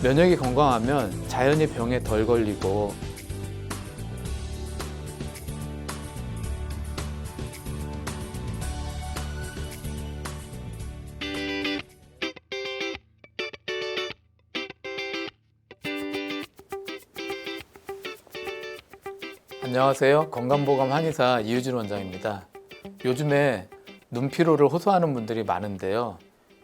면역이 건강하면 자연히 병에 덜 걸리고 안녕하세요. 건강보감 한의사 이유진 원장입니다. 요즘에 눈피로를 호소하는 분들이 많은데요.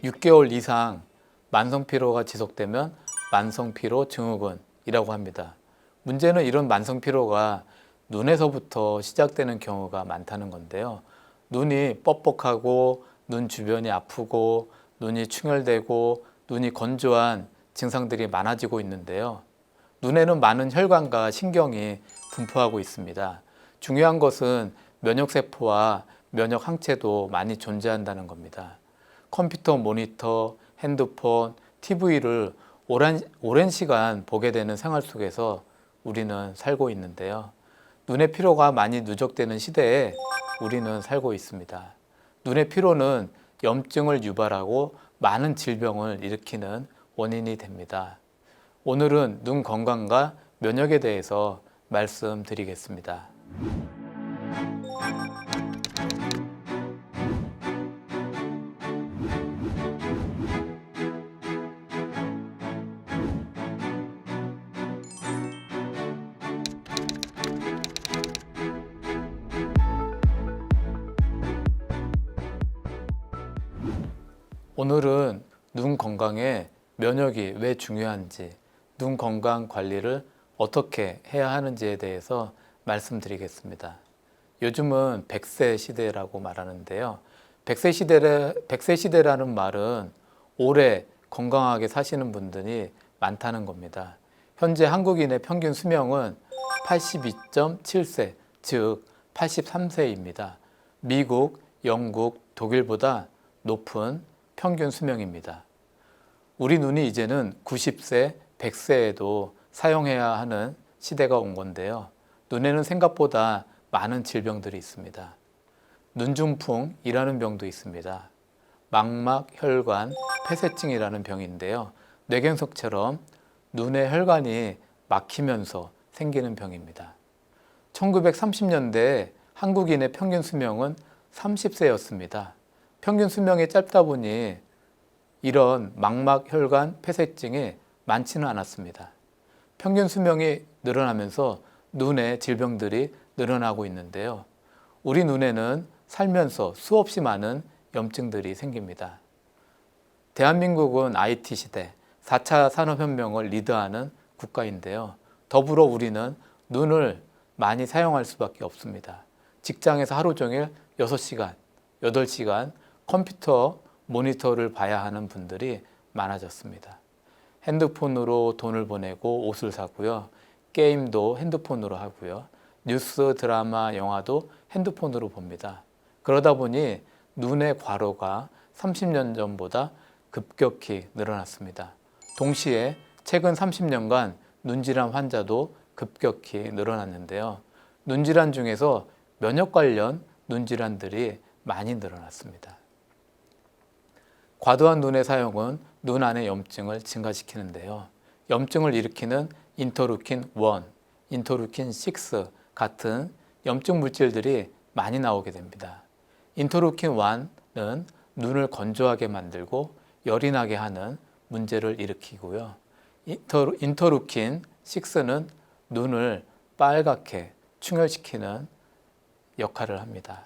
6개월 이상 만성피로가 지속되면 만성피로 증후군이라고 합니다. 문제는 이런 만성피로가 눈에서부터 시작되는 경우가 많다는 건데요. 눈이 뻑뻑하고 눈 주변이 아프고 눈이 충혈되고 눈이 건조한 증상들이 많아지고 있는데요. 눈에는 많은 혈관과 신경이 분포하고 있습니다. 중요한 것은 면역세포와 면역항체도 많이 존재한다는 겁니다. 컴퓨터 모니터, 핸드폰, TV를 오랜 시간 보게 되는 생활 속에서 우리는 살고 있는데요. 눈의 피로가 많이 누적되는 시대에 우리는 살고 있습니다. 눈의 피로는 염증을 유발하고 많은 질병을 일으키는 원인이 됩니다. 오늘은 눈 건강과 면역에 대해서 말씀드리겠습니다. 오늘은 눈 건강에 면역이 왜 중요한지, 눈 건강 관리를 어떻게 해야 하는지에 대해서 말씀드리겠습니다. 요즘은 100세 시대라고 말하는데요. 100세 시대라는 말은 오래 건강하게 사시는 분들이 많다는 겁니다. 현재 한국인의 평균 수명은 82.7세, 즉 83세입니다. 미국, 영국, 독일보다 높은 평균 수명입니다. 우리 눈이 이제는 90세, 100세에도 사용해야 하는 시대가 온 건데요. 눈에는 생각보다 많은 질병들이 있습니다. 눈중풍이라는 병도 있습니다. 망막혈관 폐쇄증이라는 병인데요. 뇌경색처럼 눈의 혈관이 막히면서 생기는 병입니다. 1930년대 한국인의 평균 수명은 30세였습니다. 평균 수명이 짧다 보니 이런 망막혈관 폐쇄증이 많지는 않았습니다. 평균 수명이 늘어나면서 눈의 질병들이 늘어나고 있는데요. 우리 눈에는 살면서 수없이 많은 염증들이 생깁니다. 대한민국은 IT 시대, 4차 산업혁명을 리드하는 국가인데요. 더불어 우리는 눈을 많이 사용할 수밖에 없습니다. 직장에서 하루 종일 6시간, 8시간 컴퓨터 모니터를 봐야 하는 분들이 많아졌습니다. 핸드폰으로 돈을 보내고 옷을 사고요. 게임도 핸드폰으로 하고요. 뉴스, 드라마, 영화도 핸드폰으로 봅니다. 그러다 보니 눈의 과로가 30년 전보다 급격히 늘어났습니다. 동시에 최근 30년간 눈질환 환자도 급격히 늘어났는데요. 눈질환 중에서 면역 관련 눈질환들이 많이 늘어났습니다. 과도한 눈의 사용은 눈 안의 염증을 증가시키는데요. 염증을 일으키는 인터루킨 1, 인터루킨 6 같은 염증 물질들이 많이 나오게 됩니다. 인터루킨 1은 눈을 건조하게 만들고 열이 나게 하는 문제를 일으키고요. 인터루킨 6는 눈을 빨갛게 충혈시키는 역할을 합니다.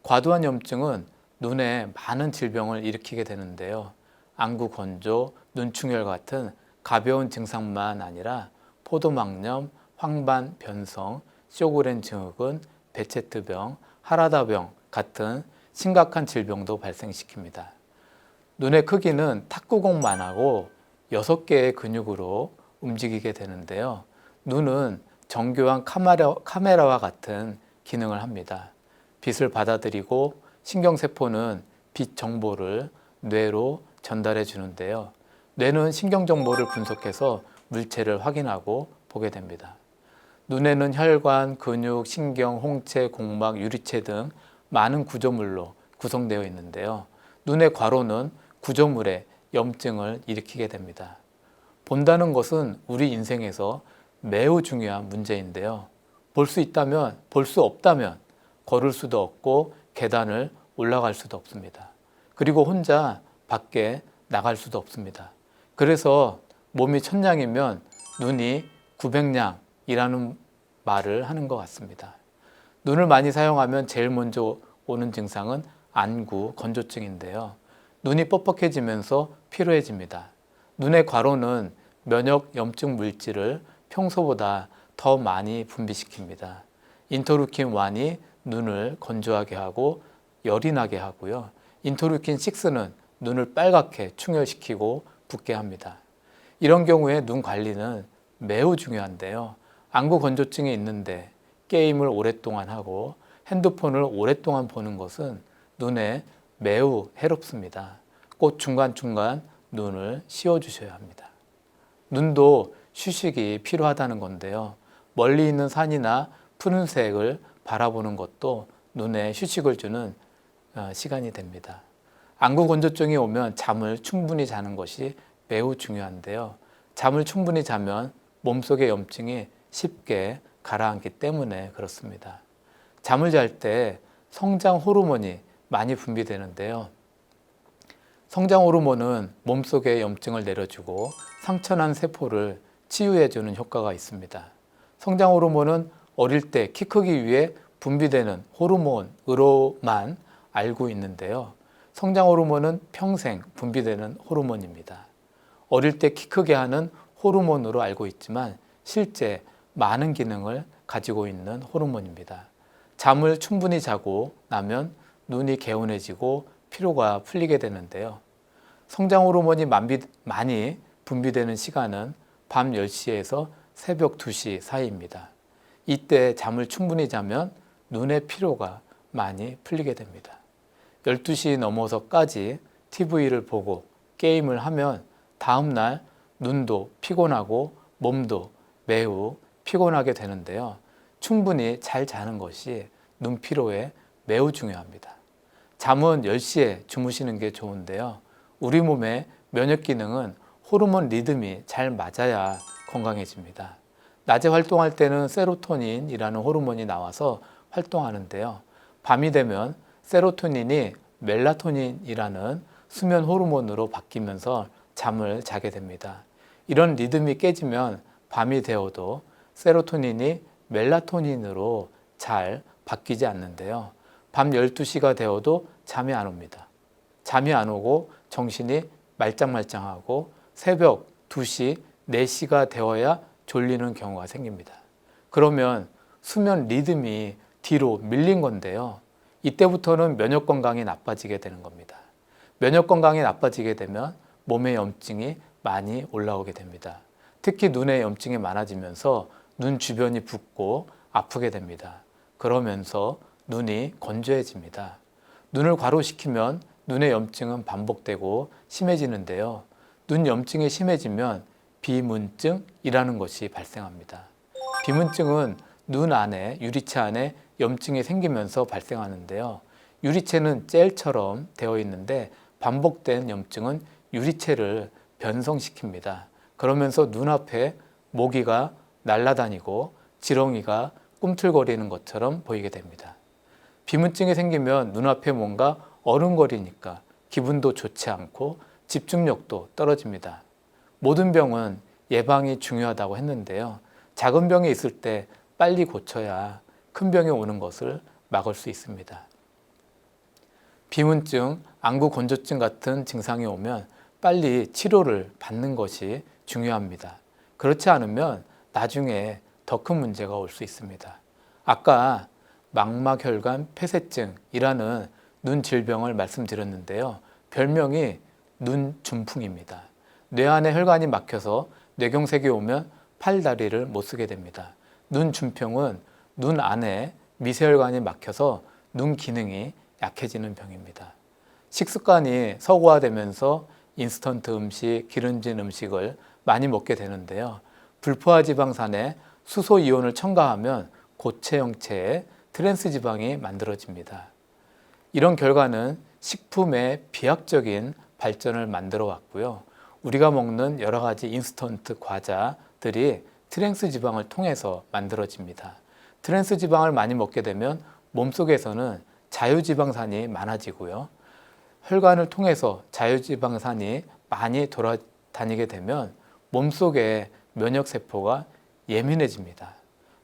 과도한 염증은 눈에 많은 질병을 일으키게 되는데요. 안구 건조, 눈충혈 같은 가벼운 증상만 아니라 포도막염, 황반 변성, 쇼그렌 증후군, 베체트병, 하라다병 같은 심각한 질병도 발생시킵니다. 눈의 크기는 탁구공만 하고 6개의 근육으로 움직이게 되는데요. 눈은 정교한 카메라와 같은 기능을 합니다. 빛을 받아들이고 신경세포는 빛 정보를 뇌로 전달해 주는데요. 뇌는 신경 정보를 분석해서 물체를 확인하고 보게 됩니다. 눈에는 혈관, 근육, 신경, 홍채, 공막, 유리체 등 많은 구조물로 구성되어 있는데요. 눈의 과로는 구조물에 염증을 일으키게 됩니다. 본다는 것은 우리 인생에서 매우 중요한 문제인데요. 볼 수 있다면, 볼 수 없다면 걸을 수도 없고 계단을 올라갈 수도 없습니다. 그리고 혼자 밖에 나갈 수도 없습니다. 그래서 몸이 천냥이면 눈이 900냥이라는 말을 하는 것 같습니다. 눈을 많이 사용하면 제일 먼저 오는 증상은 안구 건조증인데요. 눈이 뻑뻑해지면서 피로해집니다. 눈의 과로는 면역 염증 물질을 평소보다 더 많이 분비시킵니다. 인터루킨 1이 눈을 건조하게 하고 열이 나게 하고요. 인터루킨 6는 눈을 빨갛게 충혈시키고 붓게 합니다. 이런 경우에 눈 관리는 매우 중요한데요. 안구 건조증이 있는데 게임을 오랫동안 하고 핸드폰을 오랫동안 보는 것은 눈에 매우 해롭습니다. 꼭 중간중간 눈을 씌워주셔야 합니다. 눈도 휴식이 필요하다는 건데요. 멀리 있는 산이나 푸른색을 바라보는 것도 눈에 휴식을 주는 시간이 됩니다. 안구 건조증이 오면 잠을 충분히 자는 것이 매우 중요한데요. 잠을 충분히 자면 몸속의 염증이 쉽게 가라앉기 때문에 그렇습니다. 잠을 잘 때 성장 호르몬이 많이 분비되는데요. 성장 호르몬은 몸속의 염증을 내려주고 상처난 세포를 치유해주는 효과가 있습니다. 성장 호르몬은 어릴 때 키 크기 위해 분비되는 호르몬으로만 알고 있는데요. 성장 호르몬은 평생 분비되는 호르몬입니다. 어릴 때 키 크게 하는 호르몬으로 알고 있지만 실제 많은 기능을 가지고 있는 호르몬입니다. 잠을 충분히 자고 나면 눈이 개운해지고 피로가 풀리게 되는데요. 성장 호르몬이 많이 분비되는 시간은 밤 10시에서 새벽 2시 사이입니다. 이때 잠을 충분히 자면 눈의 피로가 많이 풀리게 됩니다. 12시 넘어서까지 TV를 보고 게임을 하면 다음날 눈도 피곤하고 몸도 매우 피곤하게 되는데요. 충분히 잘 자는 것이 눈 피로에 매우 중요합니다. 잠은 10시에 주무시는 게 좋은데요. 우리 몸의 면역 기능은 호르몬 리듬이 잘 맞아야 건강해집니다. 낮에 활동할 때는 세로토닌이라는 호르몬이 나와서 활동하는데요. 밤이 되면 세로토닌이 멜라토닌이라는 수면 호르몬으로 바뀌면서 잠을 자게 됩니다. 이런 리듬이 깨지면 밤이 되어도 세로토닌이 멜라토닌으로 잘 바뀌지 않는데요. 밤 12시가 되어도 잠이 안 옵니다. 잠이 안 오고 정신이 말짱말짱하고 새벽 2시, 4시가 되어야 졸리는 경우가 생깁니다. 그러면 수면 리듬이 뒤로 밀린 건데요. 이때부터는 면역 건강이 나빠지게 되는 겁니다. 면역 건강이 나빠지게 되면 몸의 염증이 많이 올라오게 됩니다. 특히 눈에 염증이 많아지면서 눈 주변이 붓고 아프게 됩니다. 그러면서 눈이 건조해집니다. 눈을 과로시키면 눈의 염증은 반복되고 심해지는데요. 눈 염증이 심해지면 비문증이라는 것이 발생합니다. 비문증은 눈 안에, 유리체 안에 염증이 생기면서 발생하는데요. 유리체는 젤처럼 되어 있는데 반복된 염증은 유리체를 변성시킵니다. 그러면서 눈앞에 모기가 날아다니고 지렁이가 꿈틀거리는 것처럼 보이게 됩니다. 비문증이 생기면 눈앞에 뭔가 어른거리니까 기분도 좋지 않고 집중력도 떨어집니다. 모든 병은 예방이 중요하다고 했는데요. 작은 병이 있을 때 빨리 고쳐야 큰 병이 오는 것을 막을 수 있습니다. 비문증, 안구 건조증 같은 증상이 오면 빨리 치료를 받는 것이 중요합니다. 그렇지 않으면 나중에 더 큰 문제가 올 수 있습니다. 아까 망막혈관 폐쇄증이라는 눈 질병을 말씀드렸는데요. 별명이 눈준풍입니다. 뇌 안에 혈관이 막혀서 뇌경색이 오면 팔다리를 못 쓰게 됩니다. 눈준평은 눈 안에 미세혈관이 막혀서 눈 기능이 약해지는 병입니다. 식습관이 서구화되면서 인스턴트 음식, 기름진 음식을 많이 먹게 되는데요. 불포화 지방산에 수소 이온을 첨가하면 고체 형체의 트랜스 지방이 만들어집니다. 이런 결과는 식품의 비약적인 발전을 만들어 왔고요. 우리가 먹는 여러 가지 인스턴트 과자들이 트랜스 지방을 통해서 만들어집니다. 트랜스 지방을 많이 먹게 되면 몸속에서는 자유지방산이 많아지고요. 혈관을 통해서 자유지방산이 많이 돌아다니게 되면 몸속에 면역세포가 예민해집니다.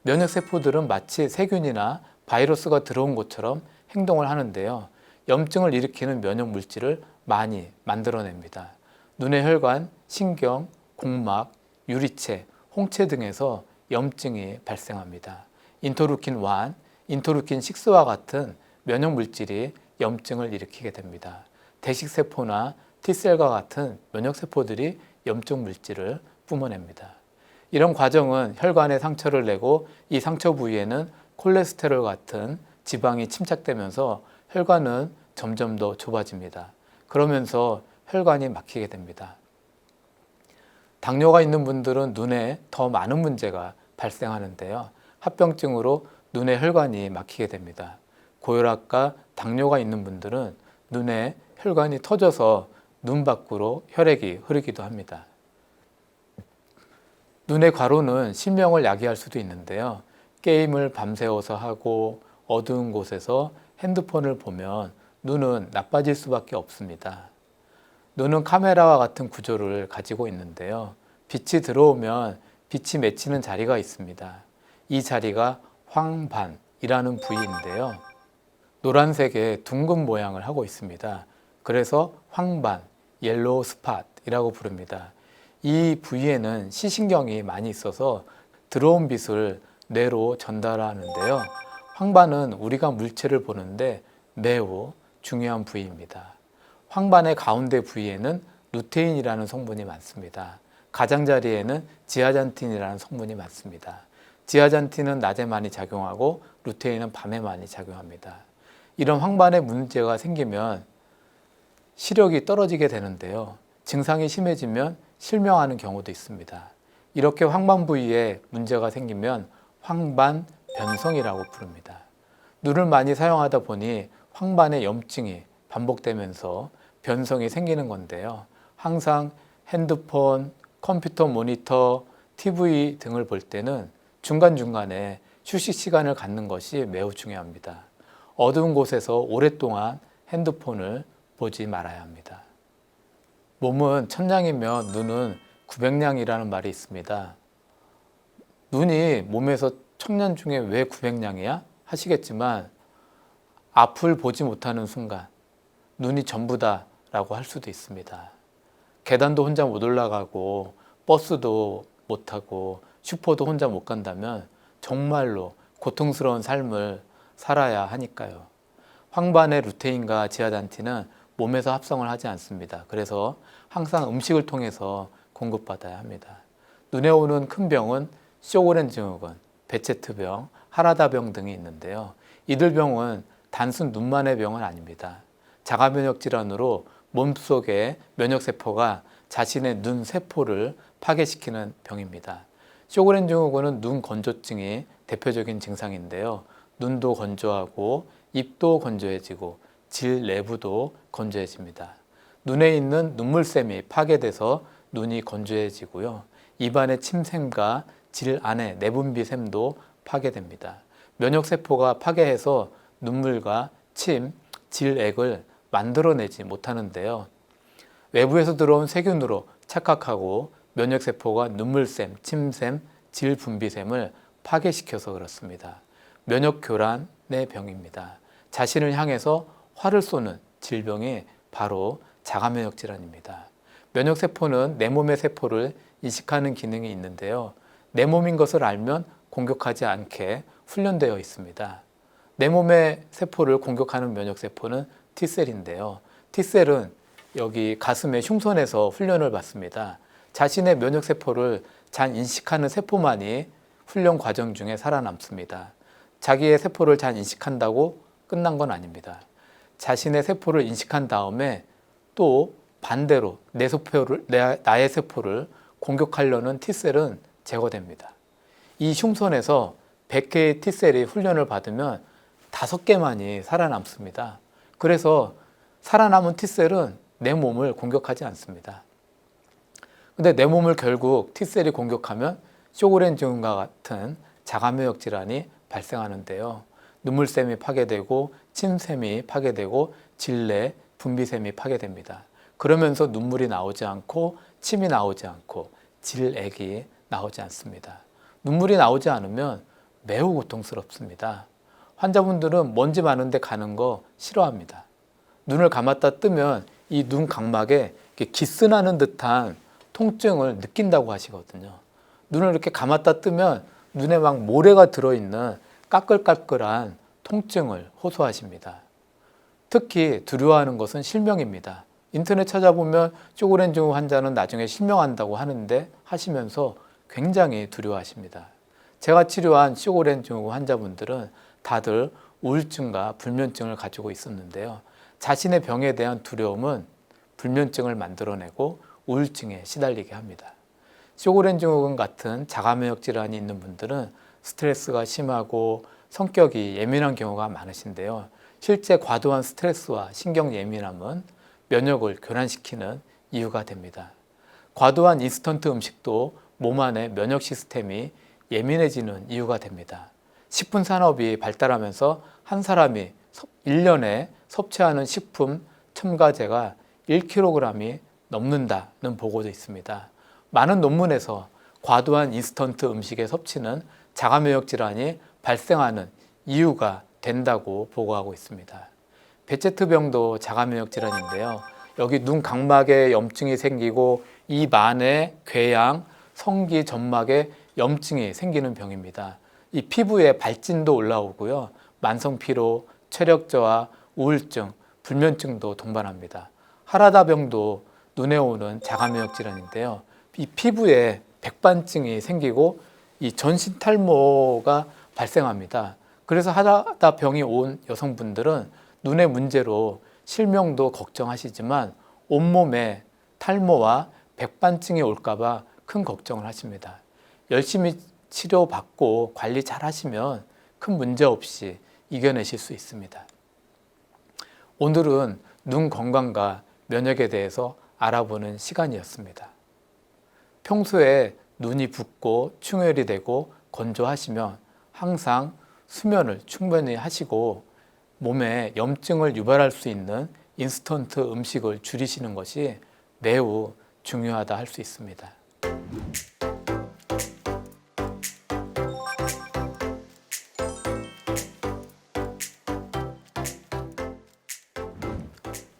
면역세포들은 마치 세균이나 바이러스가 들어온 것처럼 행동을 하는데요. 염증을 일으키는 면역물질을 많이 만들어냅니다. 눈의 혈관, 신경, 공막, 유리체, 홍채 등에서 염증이 발생합니다. 인터루킨 1, 인터루킨 6와 같은 면역물질이 염증을 일으키게 됩니다. 대식세포나 T셀과 같은 면역세포들이 염증 물질을 뿜어냅니다. 이런 과정은 혈관에 상처를 내고 이 상처 부위에는 콜레스테롤 같은 지방이 침착되면서 혈관은 점점 더 좁아집니다. 그러면서 혈관이 막히게 됩니다. 당뇨가 있는 분들은 눈에 더 많은 문제가 발생하는데요. 합병증으로 눈의 혈관이 막히게 됩니다. 고혈압과 당뇨가 있는 분들은 눈에 혈관이 터져서 눈 밖으로 혈액이 흐르기도 합니다. 눈의 과로는 실명을 야기할 수도 있는데요. 게임을 밤새워서 하고 어두운 곳에서 핸드폰을 보면 눈은 나빠질 수밖에 없습니다. 눈은 카메라와 같은 구조를 가지고 있는데요. 빛이 들어오면 빛이 맺히는 자리가 있습니다. 이 자리가 황반이라는 부위인데요. 노란색의 둥근 모양을 하고 있습니다. 그래서 황반, 옐로우 스팟이라고 부릅니다. 이 부위에는 시신경이 많이 있어서 들어온 빛을 뇌로 전달하는데요. 황반은 우리가 물체를 보는데 매우 중요한 부위입니다. 황반의 가운데 부위에는 루테인이라는 성분이 많습니다. 가장자리에는 지아잔틴이라는 성분이 많습니다. 지아잔틴은 낮에 많이 작용하고 루테인은 밤에 많이 작용합니다. 이런 황반에 문제가 생기면 시력이 떨어지게 되는데요. 증상이 심해지면 실명하는 경우도 있습니다. 이렇게 황반 부위에 문제가 생기면 황반변성이라고 부릅니다. 눈을 많이 사용하다 보니 황반의 염증이 반복되면서 변성이 생기는 건데요. 항상 핸드폰, 컴퓨터 모니터, TV 등을 볼 때는 중간중간에 휴식 시간을 갖는 것이 매우 중요합니다. 어두운 곳에서 오랫동안 핸드폰을 보지 말아야 합니다. 몸은 천냥이면 눈은 900냥이라는 말이 있습니다. 눈이 몸에서 1000냥 중에 왜 900냥이야? 하시겠지만 앞을 보지 못하는 순간 눈이 전부다 라고 할 수도 있습니다. 계단도 혼자 못 올라가고 버스도 못 타고 슈퍼도 혼자 못 간다면 정말로 고통스러운 삶을 살아야 하니까요. 황반의 루테인과 지아잔틴은 몸에서 합성을 하지 않습니다. 그래서 항상 음식을 통해서 공급받아야 합니다. 눈에 오는 큰 병은 쇼그렌 증후군, 베체트병, 하라다병 등이 있는데요. 이들 병은 단순 눈만의 병은 아닙니다. 자가면역 질환으로 몸속의 면역세포가 자신의 눈 세포를 파괴시키는 병입니다. 쇼그렌 증후군은 눈 건조증이 대표적인 증상인데요. 눈도 건조하고 입도 건조해지고 질 내부도 건조해집니다. 눈에 있는 눈물샘이 파괴돼서 눈이 건조해지고요. 입안의 침샘과 질 안의 내분비샘도 파괴됩니다. 면역세포가 파괴해서 눈물과 침, 질액을 만들어내지 못하는데요. 외부에서 들어온 세균으로 착각하고 면역세포가 눈물샘, 침샘, 질분비샘을 파괴시켜서 그렇습니다. 면역교란의 병입니다. 자신을 향해서 화를 쏘는 질병이 바로 자가면역 질환입니다. 면역세포는 내 몸의 세포를 인식하는 기능이 있는데요. 내 몸인 것을 알면 공격하지 않게 훈련되어 있습니다. 내 몸의 세포를 공격하는 면역세포는 T셀인데요. T셀은 여기 가슴의 흉선에서 훈련을 받습니다. 자신의 면역세포를 잘 인식하는 세포만이 훈련 과정 중에 살아남습니다. 자기의 세포를 잘 인식한다고 끝난 건 아닙니다. 자신의 세포를 인식한 다음에 또 반대로 나의 세포를 공격하려는 T셀은 제거됩니다. 이 흉선에서 100개의 T셀이 훈련을 받으면 5개만이 살아남습니다. 그래서 살아남은 T셀은 내 몸을 공격하지 않습니다. 근데 내 몸을 결국 T셀이 공격하면 쇼그렌 증후군과 같은 자가면역 질환이 발생하는데요. 눈물샘이 파괴되고 침샘이 파괴되고 질내, 분비샘이 파괴됩니다. 그러면서 눈물이 나오지 않고 침이 나오지 않고 질액이 나오지 않습니다. 눈물이 나오지 않으면 매우 고통스럽습니다. 환자분들은 먼지 많은데 가는 거 싫어합니다. 눈을 감았다 뜨면 이 눈 각막에 기스나는 듯한 통증을 느낀다고 하시거든요. 눈을 이렇게 감았다 뜨면 눈에 막 모래가 들어있는 까끌까끌한 통증을 호소하십니다. 특히 두려워하는 것은 실명입니다. 인터넷 찾아보면 쇼그렌 증후 환자는 나중에 실명한다고 하시면서 굉장히 두려워하십니다. 제가 치료한 쇼그렌 증후 환자분들은 다들 우울증과 불면증을 가지고 있었는데요. 자신의 병에 대한 두려움은 불면증을 만들어내고 우울증에 시달리게 합니다. 쇼그렌 증후군 같은 자가면역 질환이 있는 분들은 스트레스가 심하고 성격이 예민한 경우가 많으신데요. 실제 과도한 스트레스와 신경 예민함은 면역을 교란시키는 이유가 됩니다. 과도한 인스턴트 음식도 몸 안의 면역 시스템이 예민해지는 이유가 됩니다. 식품 산업이 발달하면서 한 사람이 1년에 섭취하는 식품 첨가제가 1kg이 넘는다는 보고도 있습니다. 많은 논문에서 과도한 인스턴트 음식의 섭취는 자가면역 질환이 발생하는 이유가 된다고 보고하고 있습니다. 베체트병도 자가면역 질환인데요. 여기 눈 각막에 염증이 생기고 입 안에 궤양, 성기, 점막에 염증이 생기는 병입니다. 이 피부에 발진도 올라오고요. 만성 피로, 체력 저하, 우울증, 불면증도 동반합니다. 하라다병도 눈에 오는 자가면역 질환인데요. 이 피부에 백반증이 생기고 이 전신 탈모가 발생합니다. 그래서 하라다병이 온 여성분들은 눈의 문제로 실명도 걱정하시지만 온몸에 탈모와 백반증이 올까봐 큰 걱정을 하십니다. 열심히 치료받고 관리 잘 하시면 큰 문제 없이 이겨내실 수 있습니다. 오늘은 눈 건강과 면역에 대해서 알아보는 시간이었습니다. 평소에 눈이 붓고 충혈이 되고 건조하시면 항상 수면을 충분히 하시고 몸에 염증을 유발할 수 있는 인스턴트 음식을 줄이시는 것이 매우 중요하다 할 수 있습니다.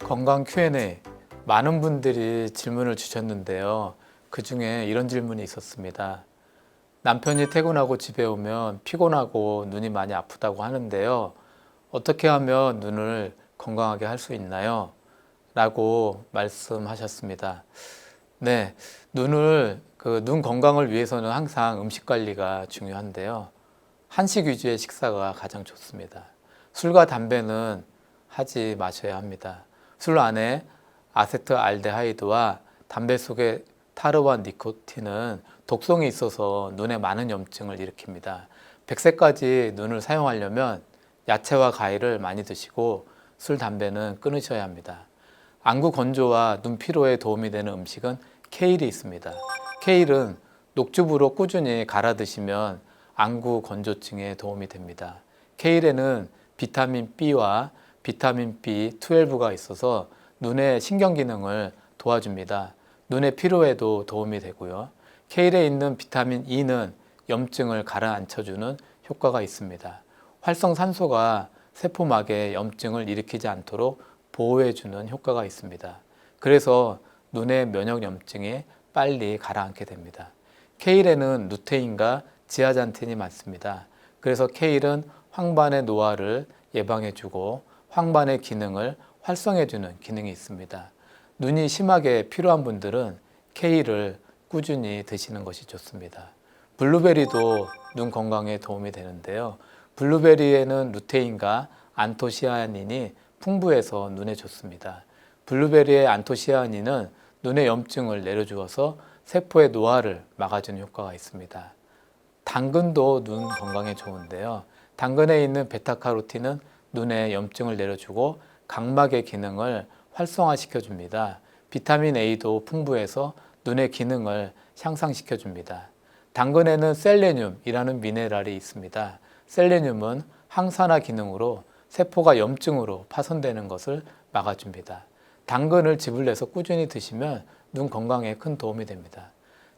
건강 Q&A 많은 분들이 질문을 주셨는데요. 그 중에 이런 질문이 있었습니다. 남편이 퇴근하고 집에 오면 피곤하고 눈이 많이 아프다고 하는데요. 어떻게 하면 눈을 건강하게 할 수 있나요? 라고 말씀하셨습니다. 네, 눈 건강을 위해서는 항상 음식 관리가 중요한데요. 한식 위주의 식사가 가장 좋습니다. 술과 담배는 하지 마셔야 합니다. 술 안에 아세트알데하이드와 담배 속의 타르와 니코틴은 독성이 있어서 눈에 많은 염증을 일으킵니다. 100세까지 눈을 사용하려면 야채와 과일을 많이 드시고 술, 담배는 끊으셔야 합니다. 안구 건조와 눈 피로에 도움이 되는 음식은 케일이 있습니다. 케일은 녹즙으로 꾸준히 갈아 드시면 안구 건조증에 도움이 됩니다. 케일에는 비타민 B와 비타민 B12가 있어서 눈의 신경 기능을 도와줍니다. 눈의 피로에도 도움이 되고요. 케일에 있는 비타민 E는 염증을 가라앉혀주는 효과가 있습니다. 활성산소가 세포막에 염증을 일으키지 않도록 보호해주는 효과가 있습니다. 그래서 눈의 면역 염증이 빨리 가라앉게 됩니다. 케일에는 루테인과 지아잔틴이 많습니다. 그래서 케일은 황반의 노화를 예방해주고 황반의 기능을 활성해주는 기능이 있습니다. 눈이 심하게 피로한 분들은 케일을 꾸준히 드시는 것이 좋습니다. 블루베리도 눈 건강에 도움이 되는데요. 블루베리에는 루테인과 안토시아닌이 풍부해서 눈에 좋습니다. 블루베리의 안토시아닌은 눈의 염증을 내려주어서 세포의 노화를 막아주는 효과가 있습니다. 당근도 눈 건강에 좋은데요. 당근에 있는 베타카로틴은 눈의 염증을 내려주고 각막의 기능을 활성화시켜 줍니다. 비타민 A도 풍부해서 눈의 기능을 향상시켜 줍니다. 당근에는 셀레늄이라는 미네랄이 있습니다. 셀레늄은 항산화 기능으로 세포가 염증으로 파손되는 것을 막아줍니다. 당근을 즙을 내서 꾸준히 드시면 눈 건강에 큰 도움이 됩니다.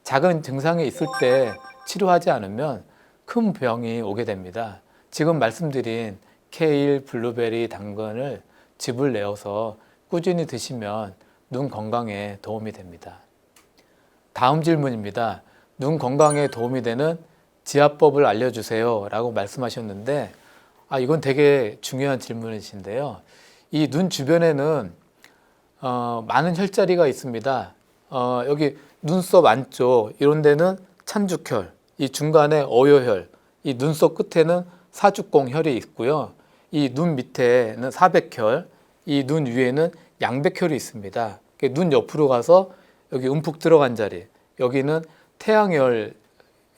작은 증상이 있을 때 치료하지 않으면 큰 병이 오게 됩니다. 지금 말씀드린 케일, 블루베리, 당근을 즙을 내어서 꾸준히 드시면 눈 건강에 도움이 됩니다. 다음 질문입니다. 눈 건강에 도움이 되는 지압법을 알려주세요 라고 말씀하셨는데 이건 되게 중요한 질문이신데요. 이 눈 주변에는 많은 혈자리가 있습니다. 여기 눈썹 안쪽 이런 데는 찬죽혈, 이 중간에 어효혈, 이 눈썹 끝에는 사죽공혈이 있고요. 이 눈 밑에는 사백혈, 이 눈 위에는 양백혈이 있습니다. 눈 옆으로 가서 여기 움푹 들어간 자리, 여기는 태양혈이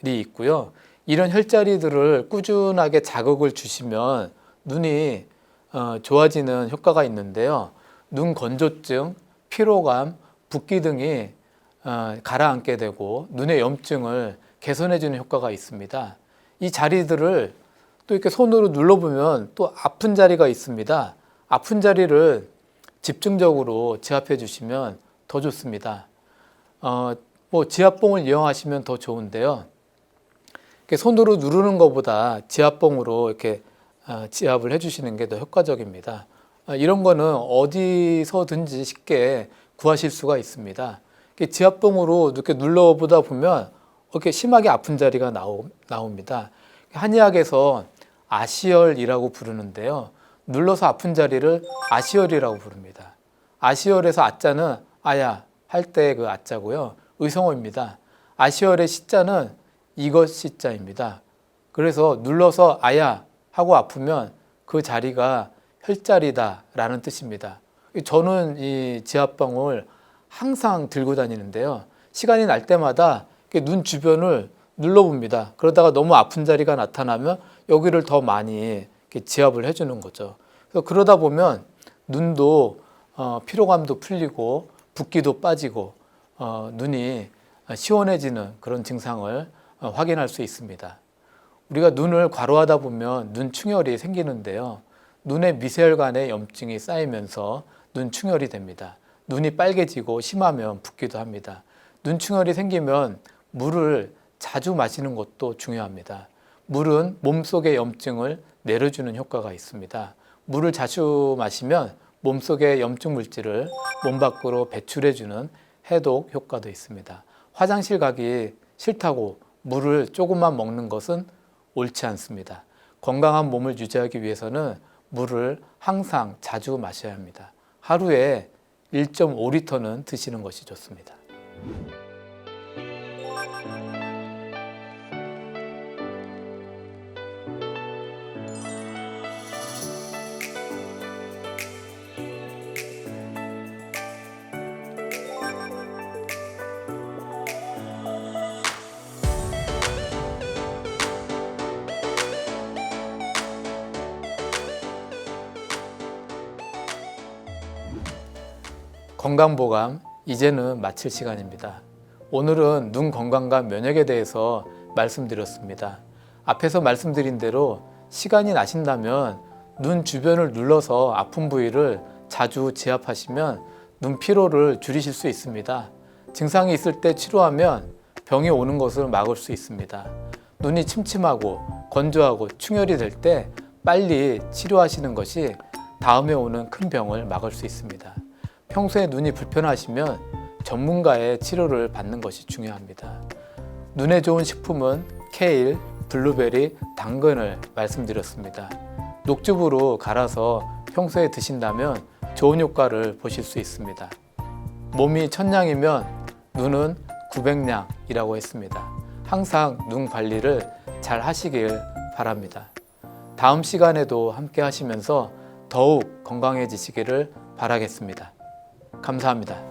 있고요. 이런 혈자리들을 꾸준하게 자극을 주시면 눈이 좋아지는 효과가 있는데요. 눈 건조증, 피로감, 붓기 등이 가라앉게 되고 눈의 염증을 개선해 주는 효과가 있습니다. 이 자리들을 또 이렇게 손으로 눌러보면 또 아픈 자리가 있습니다. 아픈 자리를 집중적으로 지압해 주시면 더 좋습니다. 지압봉을 이용하시면 더 좋은데요. 이렇게 손으로 누르는 것보다 지압봉으로 이렇게 지압을 해주시는 게 더 효과적입니다. 이런 거는 어디서든지 쉽게 구하실 수가 있습니다. 지압봉으로 이렇게 눌러보다 보면 이렇게 심하게 아픈 자리가 나옵니다. 한의학에서 아시혈이라고 부르는데요. 눌러서 아픈 자리를 아시혈이라고 부릅니다. 아시혈에서 아자는 아야 할 때 그 아자고요. 의성어입니다. 아시혈의 시자는 이것 시자입니다. 그래서 눌러서 아야 하고 아프면 그 자리가 혈자리다 라는 뜻입니다. 저는 이 지압봉을 항상 들고 다니는데요. 시간이 날 때마다 눈 주변을 눌러봅니다. 그러다가 너무 아픈 자리가 나타나면 여기를 더 많이 지압을 해주는 거죠. 그래서 그러다 보면 눈도 피로감도 풀리고 붓기도 빠지고 눈이 시원해지는 그런 증상을 확인할 수 있습니다. 우리가 눈을 과로하다 보면 눈충혈이 생기는데요. 눈의 미세혈관에 염증이 쌓이면서 눈충혈이 됩니다. 눈이 빨개지고 심하면 붓기도 합니다. 눈충혈이 생기면 물을 자주 마시는 것도 중요합니다. 물은 몸속의 염증을 내려주는 효과가 있습니다. 물을 자주 마시면 몸속의 염증 물질을 몸 밖으로 배출해주는 해독 효과도 있습니다. 화장실 가기 싫다고 물을 조금만 먹는 것은 옳지 않습니다. 건강한 몸을 유지하기 위해서는 물을 항상 자주 마셔야 합니다. 하루에 1.5리터는 드시는 것이 좋습니다. 건강보감 이제는 마칠 시간입니다. 오늘은 눈 건강과 면역에 대해서 말씀드렸습니다. 앞에서 말씀드린 대로 시간이 나신다면 눈 주변을 눌러서 아픈 부위를 자주 지압하시면 눈 피로를 줄이실 수 있습니다. 증상이 있을 때 치료하면 병이 오는 것을 막을 수 있습니다. 눈이 침침하고 건조하고 충혈이 될 때 빨리 치료하시는 것이 다음에 오는 큰 병을 막을 수 있습니다. 평소에 눈이 불편하시면 전문가의 치료를 받는 것이 중요합니다. 눈에 좋은 식품은 케일, 블루베리, 당근을 말씀드렸습니다. 녹즙으로 갈아서 평소에 드신다면 좋은 효과를 보실 수 있습니다. 몸이 1000냥이면 눈은 900냥이라고 했습니다. 항상 눈 관리를 잘 하시길 바랍니다. 다음 시간에도 함께 하시면서 더욱 건강해지시기를 바라겠습니다. 감사합니다.